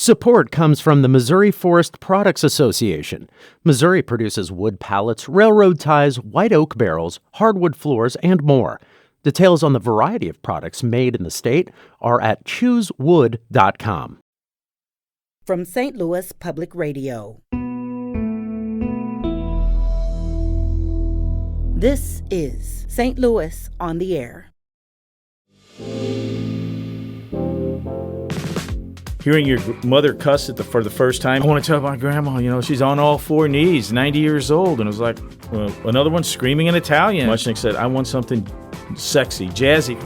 Support comes from the Missouri Forest Products Association. Missouri produces wood pallets, railroad ties, white oak barrels, hardwood floors, and more. Details on the variety of products made in the state are at choosewood.com. From St. Louis Public Radio. This is St. Louis on the Air. Hearing your mother cuss for the first time, I want to tell my grandma, she's on all four knees, 90 years old. And it was like, another one screaming in Italian. Mushnick said, I want something sexy, jazzy.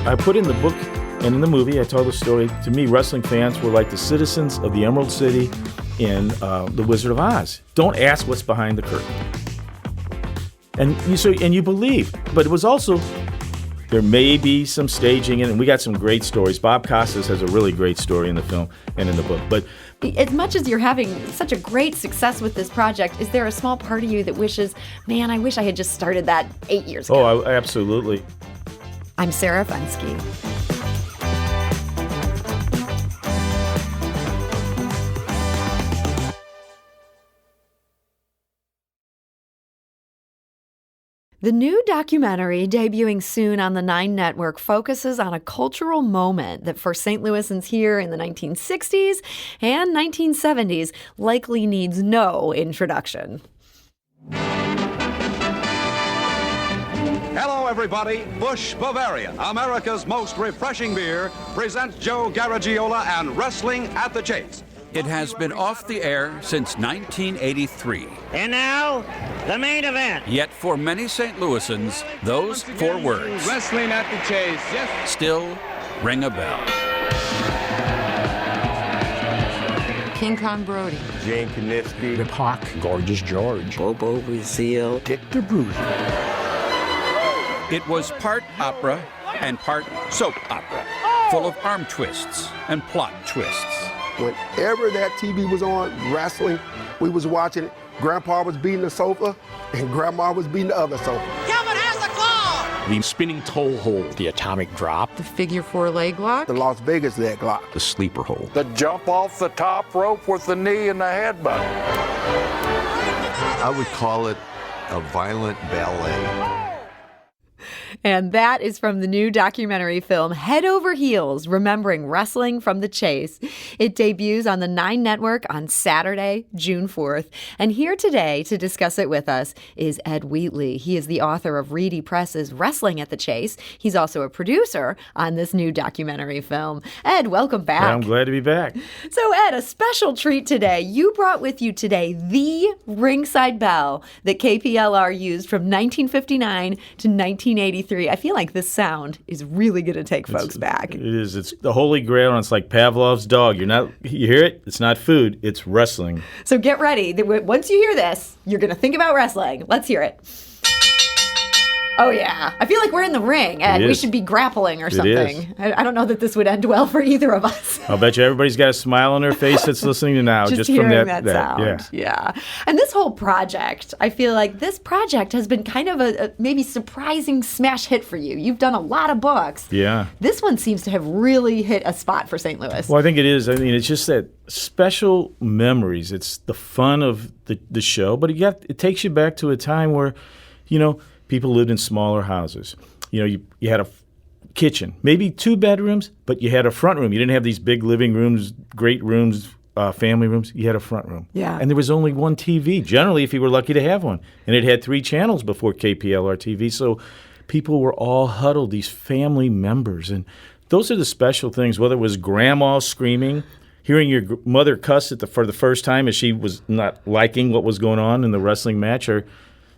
I put in the book and in the movie, I told the story. To me, wrestling fans were like the citizens of the Emerald City in The Wizard of Oz. Don't ask what's behind the curtain. And you believe. But it was also, there may be some staging in it, and we got some great stories. Bob Costas has a really great story in the film and in the book. But as much as you're having such a great success with this project, is there a small part of you that wishes, man, I wish I had just started that 8 years ago? Oh, absolutely. I'm Sarah Fensky. The new documentary, debuting soon on the 9 Network, focuses on a cultural moment that for St. Louisans here in the 1960s and 1970s likely needs no introduction. Hello, everybody. Busch Bavaria, America's most refreshing beer, presents Joe Garagiola and Wrestling at the Chase. It has been off the air since 1983. And now, the main event. Yet for many St. Louisans, those 4 words Wrestling at the Chase, yes, still ring a bell. King Kong Brody, Jane Kaniski, Rip Hawk, Gorgeous George, Bobo Brazil, Dick the Bruiser. It was part opera and part soap opera, full of arm twists and plot twists. Whenever that TV was on, wrestling, we was watching it. Grandpa was beating the sofa, and Grandma was beating the other sofa. Kelvin has the claw! The spinning toe hold, the atomic drop, the figure 4 leg lock, The Las Vegas leg lock, the sleeper hold, the jump off the top rope with the knee and the headbutt. I would call it a violent ballet. And that is from the new documentary film Head Over Heels, Remembering Wrestling from the Chase. It debuts on the 9 Network on Saturday, June 4th. And here today to discuss it with us is Ed Wheatley. He is the author of Reedy Press's Wrestling at the Chase. He's also a producer on this new documentary film. Ed, welcome back. I'm glad to be back. So, Ed, a special treat today. You brought with you today the ringside bell that KPLR used from 1959 to 1983. I feel like this sound is really going to take folks back. It is. It's the holy grail, and it's like Pavlov's dog. You hear it? It's not food. It's wrestling. So get ready. Once you hear this, you're going to think about wrestling. Let's hear it. Oh, yeah. I feel like we're in the ring, Ed. We should be grappling or something. I don't know that this would end well for either of us. I'll bet you everybody's got a smile on their face that's listening to now. just from hearing that sound. Yeah. And this whole project, I feel like this project has been kind of a maybe surprising smash hit for you. You've done a lot of books. Yeah. This one seems to have really hit a spot for St. Louis. Well, I think it is. I mean, it's just that special memories. It's the fun of the show, but it takes you back to a time where, people lived in smaller houses. You had a kitchen, maybe 2 bedrooms, but you had a front room. You didn't have these big living rooms, great rooms, family rooms. You had a front room. Yeah. And there was only one TV, generally, if you were lucky to have one. And it had 3 channels before KPLR TV. So people were all huddled, these family members. And those are the special things, whether it was grandma screaming, hearing your mother cuss for the first time as she was not liking what was going on in the wrestling match, or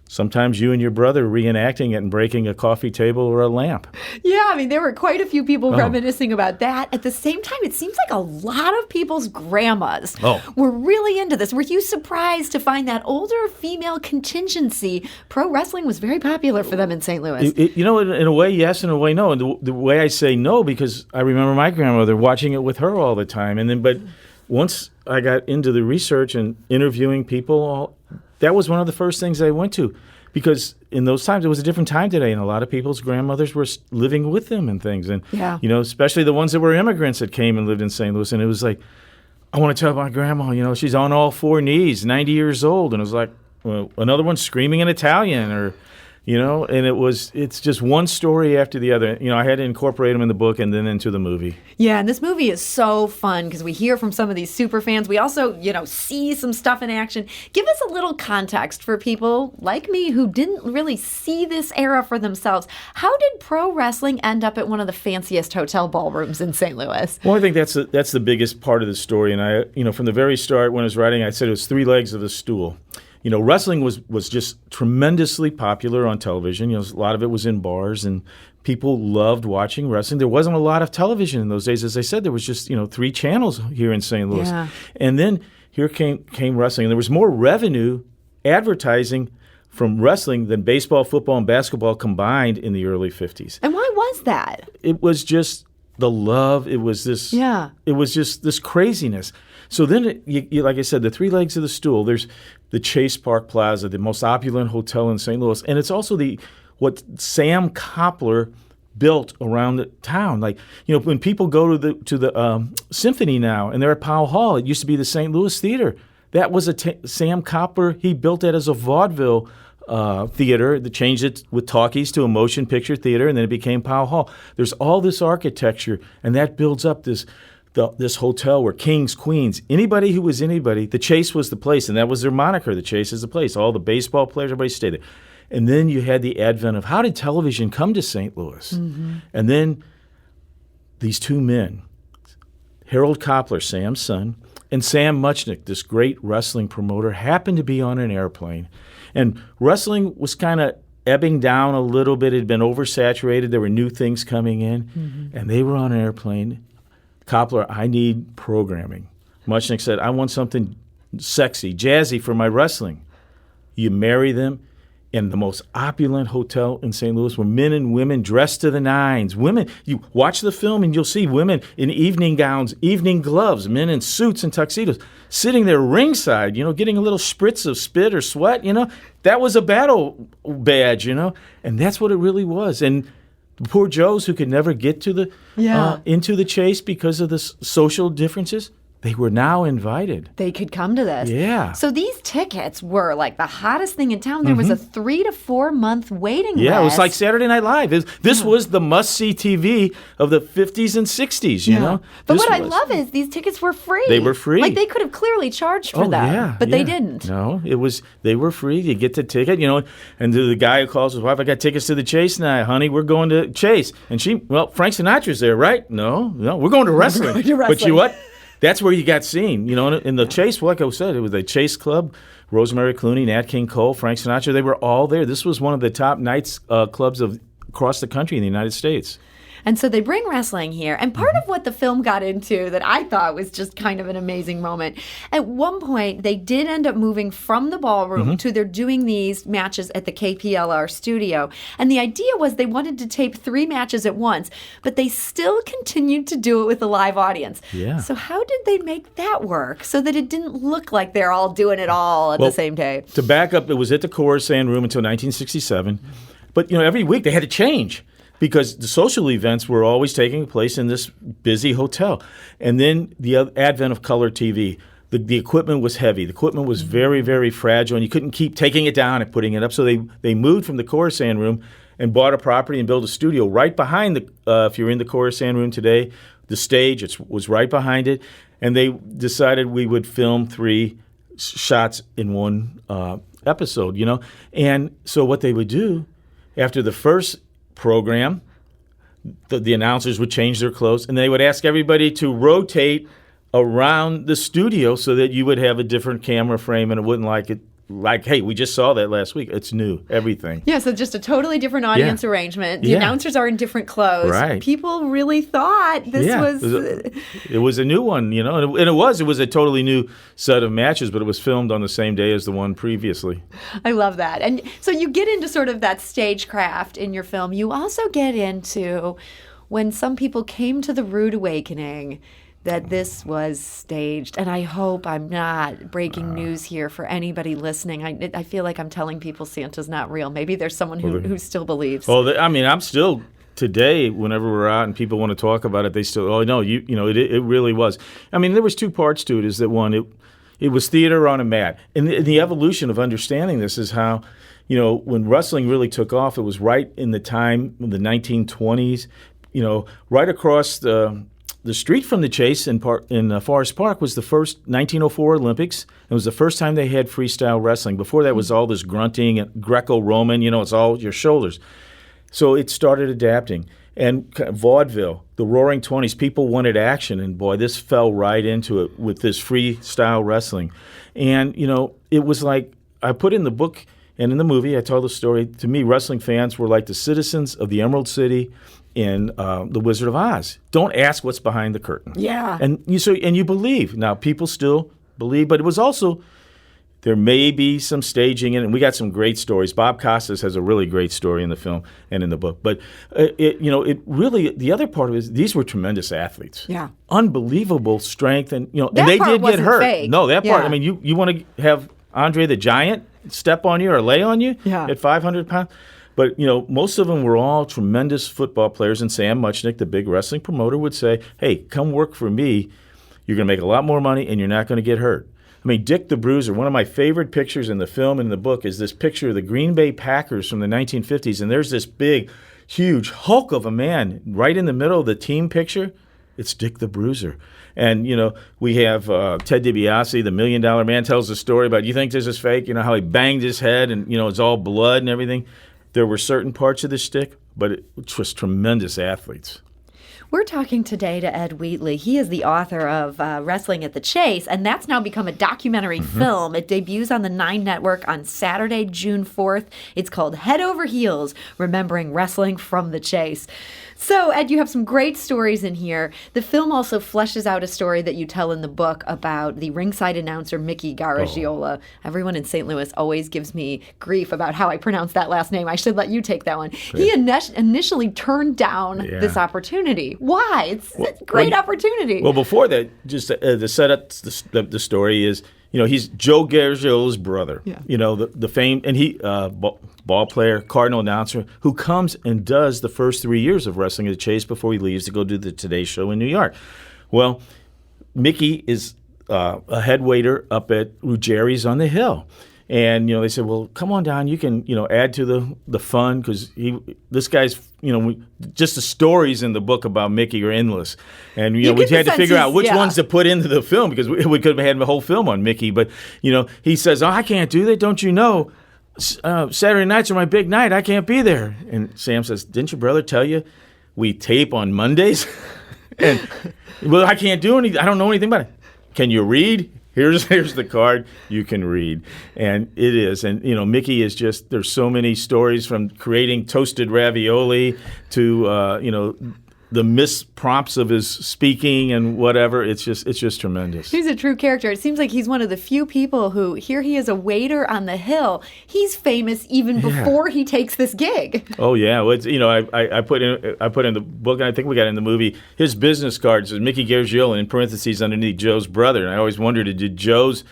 sometimes you and your brother reenacting it and breaking a coffee table or a lamp. Yeah, I mean, there were quite a few people reminiscing about that. At the same time, it seems like a lot of people's grandmas were really into this. Were you surprised to find that older female contingency, pro wrestling was very popular for them in St. Louis? In a way, yes, in a way, no. And the way I say no, because I remember my grandmother watching it with her all the time. But once I got into the research and interviewing people, that was one of the first things I went to. because in those times, it was a different time today, and a lot of people's grandmothers were living with them and things. And, especially the ones that were immigrants that came and lived in St. Louis. And it was like, I want to tell my grandma, she's on all four knees, 90 years old. And it was like, well, another one screaming in Italian or, and it's just one story after the other. I had to incorporate them in the book and then into the movie. Yeah, and this movie is so fun because we hear from some of these super fans. We also, see some stuff in action. Give us a little context for people like me who didn't really see this era for themselves. How did pro wrestling end up at one of the fanciest hotel ballrooms in St. Louis? Well, I think that's the biggest part of the story. And I, from the very start when I was writing, I said it was three legs of a stool. Wrestling was just tremendously popular on television. A lot of it was in bars, and people loved watching wrestling. There wasn't a lot of television in those days. As I said, there was just, 3 channels here in St. Louis. Yeah. And then here came wrestling. And there was more revenue advertising from wrestling than baseball, football, and basketball combined in the early 50s. And why was that? It was just the love. It was this. Yeah. It was just this craziness. So then, like I said, the three legs of the stool. There's the Chase Park Plaza, the most opulent hotel in St. Louis, and it's also what Sam Coppler built around the town. Like, when people go to the symphony now, and they're at Powell Hall, it used to be the St. Louis Theater. That was Sam Coppler. He built that as a vaudeville theater. They changed it with talkies to a motion picture theater, and then it became Powell Hall. There's all this architecture, and that builds up this hotel where kings, queens, anybody who was anybody, the Chase was the place, and that was their moniker, the Chase is the place. All the baseball players, everybody stayed there. And then you had the advent of how did television come to St. Louis? Mm-hmm. And then these two men, Harold Coppler, Sam's son, and Sam Muchnick, this great wrestling promoter, happened to be on an airplane. And wrestling was kind of ebbing down a little bit. It had been oversaturated. There were new things coming in. Mm-hmm. And they were on an airplane. Coppler, I need programming. Muchnick said, I want something sexy, jazzy for my wrestling. You marry them in the most opulent hotel in St. Louis where men and women dressed to the nines. Women, you watch the film and you'll see women in evening gowns, evening gloves, men in suits and tuxedos, sitting there ringside, getting a little spritz of spit or sweat, That was a battle badge, And that's what it really was. And poor Joes who could never get to into the Chase because of the social differences, they were now invited. They could come to this. Yeah. So these tickets were like the hottest thing in town. There was a 3 to 4 month waiting list. Yeah, it was like Saturday Night Live. This was the must-see TV of the 50s and 60s, you know? But what I love is these tickets were free. They were free. Like they could have clearly charged for them, but they didn't. No, they were free. You get the ticket, and the guy who calls his wife, I got tickets to the Chase tonight, honey, we're going to Chase. And Frank Sinatra's there, right? No, we're going to wrestling. But you know what? That's where you got seen, in the Chase. Like I said, it was the Chase Club, Rosemary Clooney, Nat King Cole, Frank Sinatra. They were all there. This was one of the top nights clubs across the country in the United States. And so they bring wrestling here. And part of what the film got into that I thought was just kind of an amazing moment, at one point they did end up moving from the ballroom to they're doing these matches at the KPLR studio. And the idea was they wanted to tape 3 matches at once, but they still continued to do it with a live audience. Yeah. So how did they make that work so that it didn't look like they're all doing it all at the same day? To back up, it was at the Khorasan Room until 1967. But, every week they had to change, because the social events were always taking place in this busy hotel. And then the advent of color TV. The equipment was heavy. The equipment was very, very fragile, and you couldn't keep taking it down and putting it up. So they moved from the Khorasan Room and bought a property and built a studio right behind if you're in the Khorasan Room today, the stage was right behind it. And they decided we would film 3 shots in one episode, And so what they would do after the first program, the announcers would change their clothes, and they would ask everybody to rotate around the studio so that you would have a different camera frame, and it wouldn't like, hey, we just saw that last week. It's new, everything. Yeah, so just a totally different audience arrangement. The announcers are in different clothes. Right. People really thought this was... It was a new one, and it was a totally new set of matches, but it was filmed on the same day as the one previously. I love that. And so you get into sort of that stagecraft in your film. You also get into when some people came to the Rude Awakening, that this was staged. And I hope I'm not breaking news here for anybody listening. I feel like I'm telling people Santa's not real. Maybe there's someone who still believes. Well, I'm still today, whenever we're out and people want to talk about it, they still, oh, no, it really was. I mean, there was two parts to it. Is that one, it was theater on a mat. And the evolution of understanding this is how, when wrestling really took off, it was right in the time of the 1920s, right across the street from the Chase in Forest Park was the first 1904 Olympics. It was the first time they had freestyle wrestling. Before that was all this grunting and Greco-Roman, it's all your shoulders. So it started adapting. And vaudeville, the Roaring '20s, people wanted action. And boy, this fell right into it with this freestyle wrestling. And, it was like I put in the book and in the movie, I tell the story. To me, wrestling fans were like the citizens of the Emerald City in The Wizard of Oz. Don't ask what's behind the curtain. Yeah. And you believe. Now, people still believe, but it was also, there may be some staging in it, and we got some great stories. Bob Costas has a really great story in the film and in the book. But, it really, the other part of it is these were tremendous athletes. Yeah. Unbelievable strength, and, that and they part did get wasn't hurt. fake. No, that part, Yeah. I mean, you want to have Andre the Giant step on you or lay on you at 500 pounds? But, most of them were all tremendous football players, and Sam Muchnick, the big wrestling promoter, would say, hey, come work for me. You're going to make a lot more money, and you're not going to get hurt. I mean, Dick the Bruiser, one of my favorite pictures in the film and in the book is this picture of the Green Bay Packers from the 1950s, and there's this big, huge hulk of a man right in the middle of the team picture. It's Dick the Bruiser. And, we have Ted DiBiase, the $1 Million Man, tells the story about, you think this is fake? How he banged his head and, it's all blood and everything. There were certain parts of the shtick, but it was tremendous athletes. We're talking today to Ed Wheatley. He is the author of Wrestling at the Chase, and that's now become a documentary film. It debuts on the 9 Network on Saturday, June 4th. It's called Head Over Heels, Remembering Wrestling from the Chase. So, Ed, you have some great stories in here. The film also fleshes out a story that you tell in the book about the ringside announcer, Mickey Garagiola. Oh. Everyone in St. Louis always gives me grief about how I pronounce that last name. I should let you take that one. Sure. He initially turned down this opportunity. Why? It's a great opportunity. Well, before that, just to set up the story is, he's Joe Garagiola's brother. Yeah. The fame, and he ball player, Cardinal announcer, who comes and does the first 3 years of Wrestling at the Chase before he leaves to go do the Today Show in New York. Well, Mickey is a head waiter up at Ruggieri's on the Hill. And, they said, well, come on down. You can, add to the fun because this guy's, just the stories in the book about Mickey are endless. And, we had to figure out which ones to put into the film because we could have had the whole film on Mickey. But, he says, oh, I can't do that. Don't you know? Saturday nights are my big night. I can't be there. And Sam says, didn't your brother tell you we tape on Mondays? And, well, I can't do anything. I don't know anything about it. Can you read? Here's the card. You can read. And it is. And, Mickey is just, there's so many stories from creating toasted ravioli to, the misprompts of his speaking and whatever. It's just tremendous. He's a true character. It seems like he's one of the few people who, here he is a waiter on the Hill. He's famous even before he takes this gig. Oh, yeah. Well, I put in the book, and I think we got in the movie, his business card says Mickey Garagiola in parentheses underneath Joe's brother. And I always wondered, did Joe's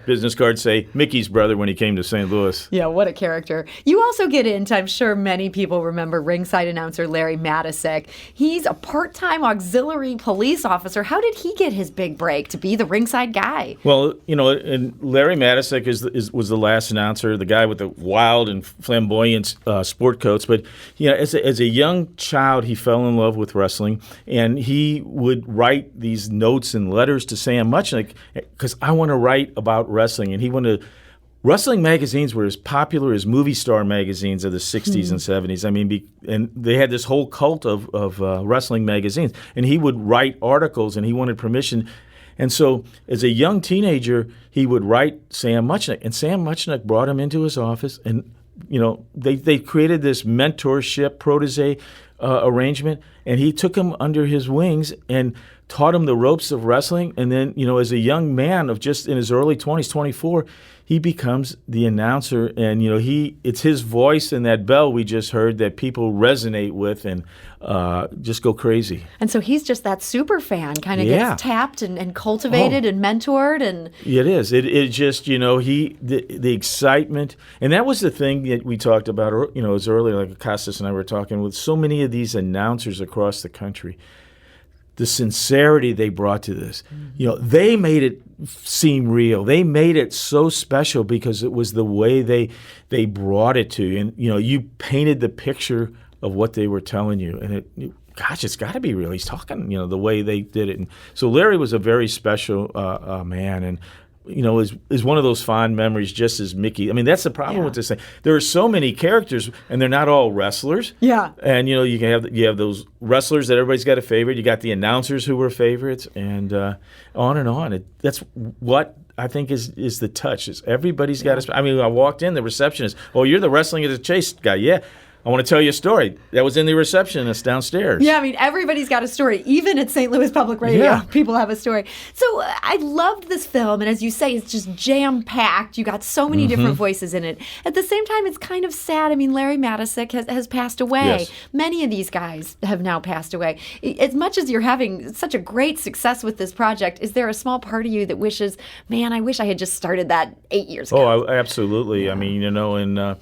business card say Mickey's brother when he came to St. Louis? Yeah, what a character. You also get into, I'm sure many people remember ringside announcer Larry Matysek. He's a part-time auxiliary police officer. How did he get his big break to be the ringside guy? Well, and Larry Matysek was the last announcer, the guy with the wild and flamboyant sport coats. But as a young child, he fell in love with wrestling, and he would write these notes and letters to Sam Muchnick because I want to write about wrestling, and he wanted wrestling magazines were as popular as movie star magazines of the 60s and 70s. I mean, and they had this whole cult of wrestling magazines, and he would write articles, and he wanted permission. And so as a young teenager, he would write Sam Muchnick, and Sam Muchnick brought him into his office, and they created this mentorship protege arrangement, and he took him under his wings and taught him the ropes of wrestling. And then, as a young man of just in his early 20s, 24, he becomes the announcer. And, it's his voice and that bell we just heard that people resonate with and just go crazy. And so he's just that super fan, kind of gets tapped and cultivated and mentored. And it is. It just, the excitement. And that was the thing that we talked about, as earlier, like Costas and I were talking with so many of these announcers across the country. The sincerity they brought to this. They made it seem real. They made it so special because it was the way they brought it to you. And, you painted the picture of what they were telling you. And it's got to be real. He's talking, the way they did it. And so Larry was a very special man. And, is one of those fond memories, just as Mickey. I mean, that's the problem with this thing. There are so many characters, and they're not all wrestlers. Yeah. And you have those wrestlers that everybody's got a favorite. You got the announcers who were favorites, and on and on. That's what I think is the touch. Is everybody's got a. I mean, I walked in, the receptionist. Oh, you're the Wrestling at the Chase guy, yeah. I want to tell you a story. That was in the receptionist downstairs. Yeah, I mean, everybody's got a story. Even at St. Louis Public Radio, people have a story. So I loved this film, and as you say, it's just jam-packed. You got so many different voices in it. At the same time, it's kind of sad. I mean, Larry Matysik has passed away. Yes. Many of these guys have now passed away. As much as you're having such a great success with this project, is there a small part of you that wishes, man, I wish I had just started that 8 years ago? Oh, absolutely. Yeah. I mean, and...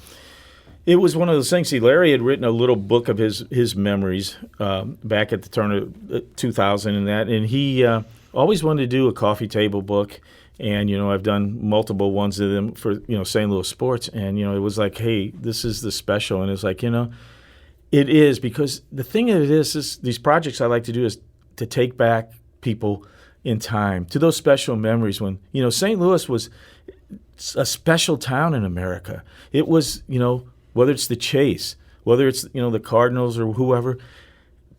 it was one of those things. See, Larry had written a little book of his memories back at the turn of 2000 and he always wanted to do a coffee table book. And, I've done multiple ones of them for, St. Louis sports. And, it was like, hey, this is the special. And it's like, it is, because the thing of it is these projects I like to do is to take back people in time to those special memories when, St. Louis was a special town in America. It was, whether it's the Chase, whether it's the Cardinals or whoever,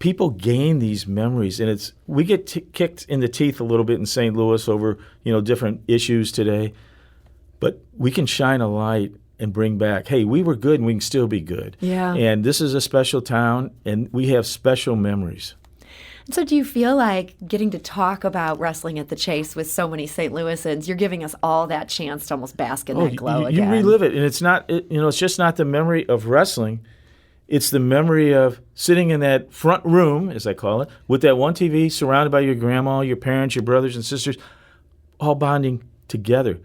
people gain these memories, and we get kicked in the teeth a little bit in St. Louis over different issues today, but we can shine a light and bring back, hey, we were good and we can still be good. Yeah. And this is a special town, and we have special memories. So do you feel like getting to talk about Wrestling at the Chase with so many St. Louisans, you're giving us all that chance to almost bask in that glow again? You relive it, and it's not, it's just not the memory of wrestling. It's the memory of sitting in that front room, as I call it, with that one TV, surrounded by your grandma, your parents, your brothers and sisters, all bonding together.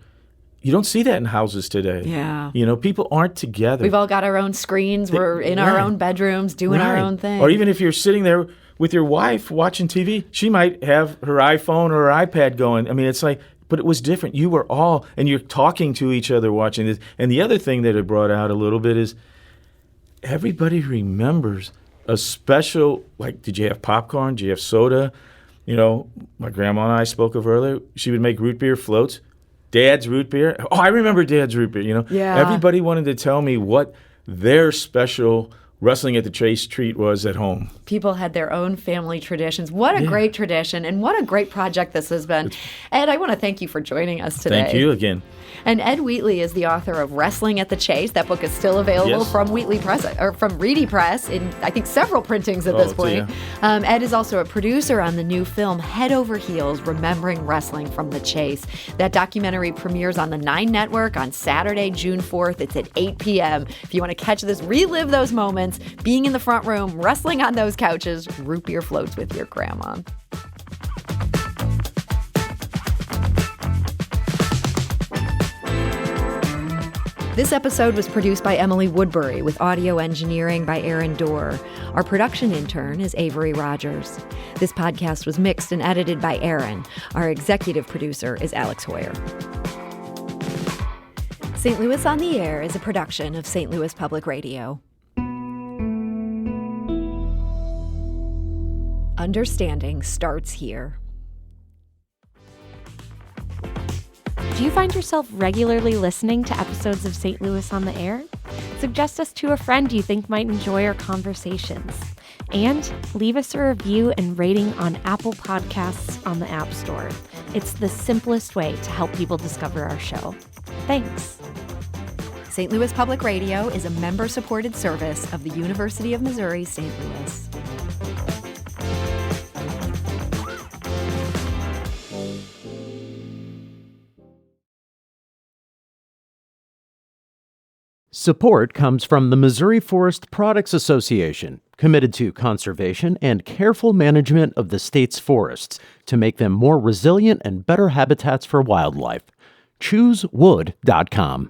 You don't see that in houses today. Yeah. People aren't together. We've all got our own screens. We're in our own bedrooms doing our own thing. Or even if you're sitting there with your wife watching TV, she might have her iPhone or her iPad going. I mean, it's like, but it was different. You were all, and you're talking to each other watching this. And the other thing that it brought out a little bit is everybody remembers a special, like, did you have popcorn? Did you have soda? My grandma and I spoke of earlier. She would make root beer floats. Dad's root beer. Oh, I remember Dad's root beer, Yeah. Everybody wanted to tell me what their special Wrestling at the Chase treat was at home. People had their own family traditions. What a great tradition, and what a great project this has been. Ed, I want to thank you for joining us today. Thank you again. And Ed Wheatley is the author of Wrestling at the Chase. That book is still available from Wheatley Press, or from Reedy Press, in I think several printings at this point. Ed is also a producer on the new film Head Over Heels: Remembering Wrestling from the Chase. That documentary premieres on the 9 Network on Saturday, June 4th. It's at 8 p.m. If you want to catch this, relive those moments, being in the front room, wrestling on those couches, root beer floats with your grandma. This episode was produced by Emily Woodbury with audio engineering by Aaron Dorr. Our production intern is Avery Rogers. This podcast was mixed and edited by Aaron. Our executive producer is Alex Hoyer. St. Louis on the Air is a production of St. Louis Public Radio. Understanding starts here. Do you find yourself regularly listening to episodes of St. Louis on the Air? Suggest us to a friend you think might enjoy our conversations. And leave us a review and rating on Apple Podcasts on the App Store. It's the simplest way to help people discover our show. Thanks. St. Louis Public Radio is a member-supported service of the University of Missouri, St. Louis. Support comes from the Missouri Forest Products Association, committed to conservation and careful management of the state's forests to make them more resilient and better habitats for wildlife. ChooseWood.com.